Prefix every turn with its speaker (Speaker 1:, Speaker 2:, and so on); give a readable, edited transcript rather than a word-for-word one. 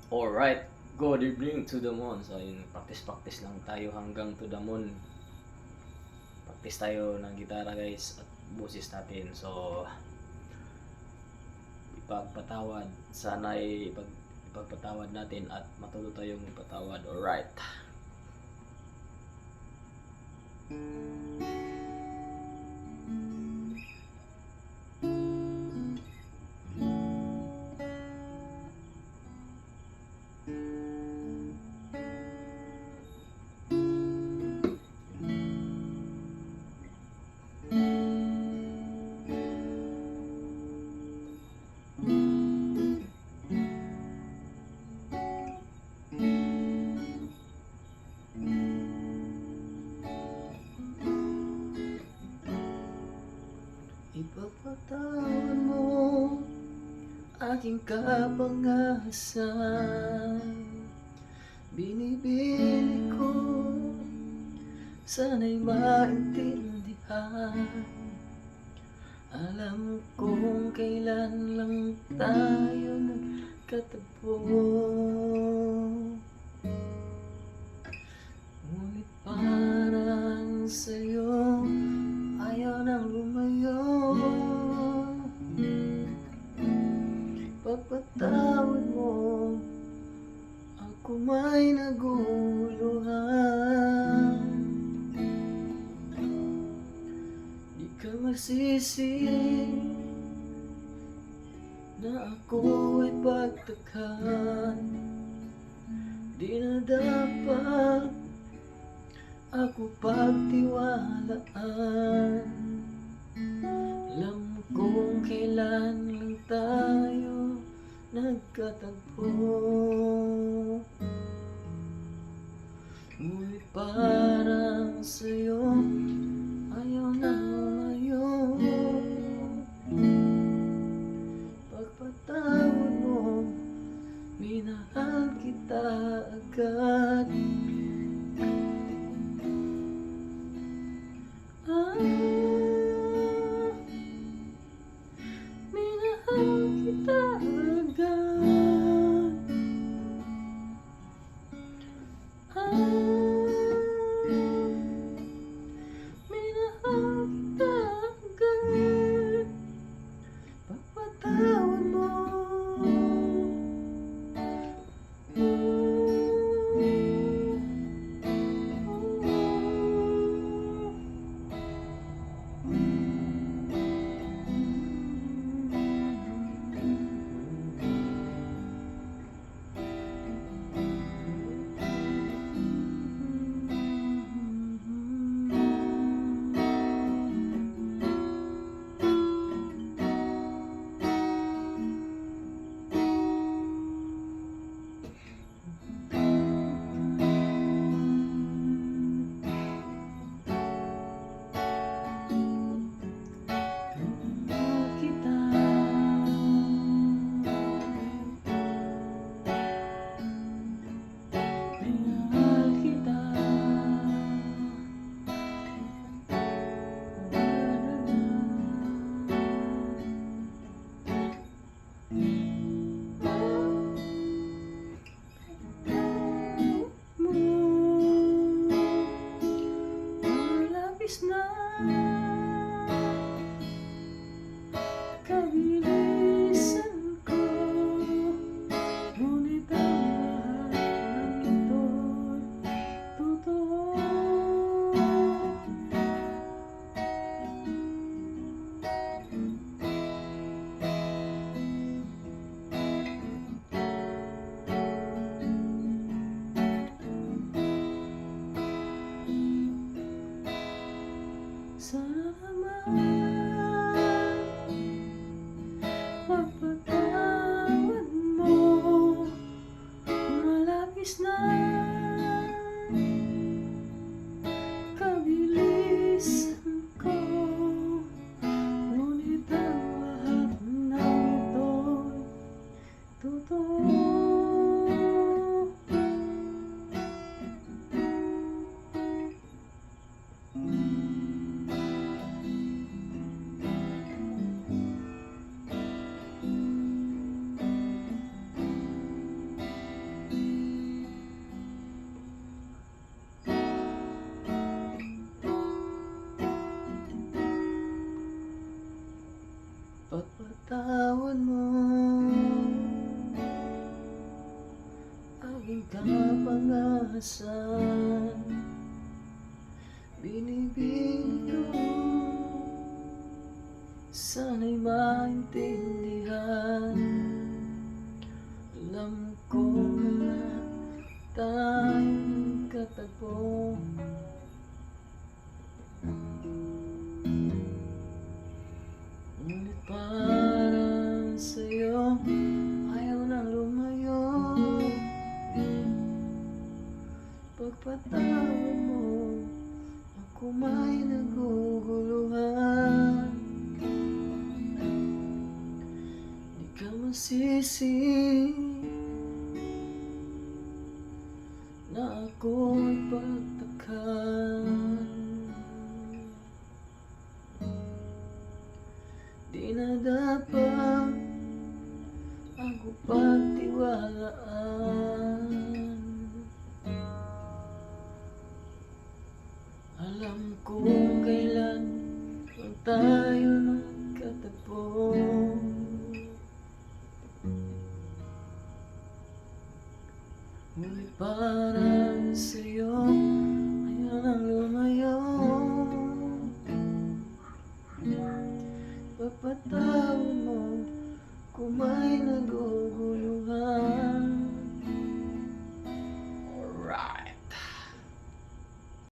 Speaker 1: Alright, good evening to the moon. So yun, practice lang tayo hanggang to the moon. Practice tayo ng gitara guys at boses natin. So ipagpatawad, sana'y ipagpatawad natin at matuto tayong ipatawad. Alright. Ipagpatawad mo aking kapangasan. Binibili ko, sana'y maintindihan. Alam kong kailan lang tayo nagkatagpo, ngunit parang sa'yo ayaw nang lumayo. Pagpatawad mo, ako may naguluhan. Di ka magsisi na ako ay pagtakhan. Di na dapat ako pagtiwalaan. Alam kong kailan lang tayo nagkatagpo, ngunit parang sa'yo ayaw na lumayo. Pagpatawad mo, minahal kita agad. Minahal kita agad. Minahal kita agad. Pagpatawad mo. Malapis na kabilisan ko, ngunit ang lahat ng ito'y totoo. Sana naman pagpatawad mo, malapis na kabilisan ko, ngunit ang lahat ng ito'y totoo. Bitawan mo aking kapangasan. Binibig ko, sana'y maintindihan. Alam ko na tayo nagkatagpo. Ngunit parang sa'yo ayaw na lumayo. Pagpatawad mo, ako may naguguluhan. Di ka masisi na ako'y pagtakan. Di na dapat ako pagtiwalaan. Alam kong kailan lang tayo nagkatagpo. Ngunit parang sa'yo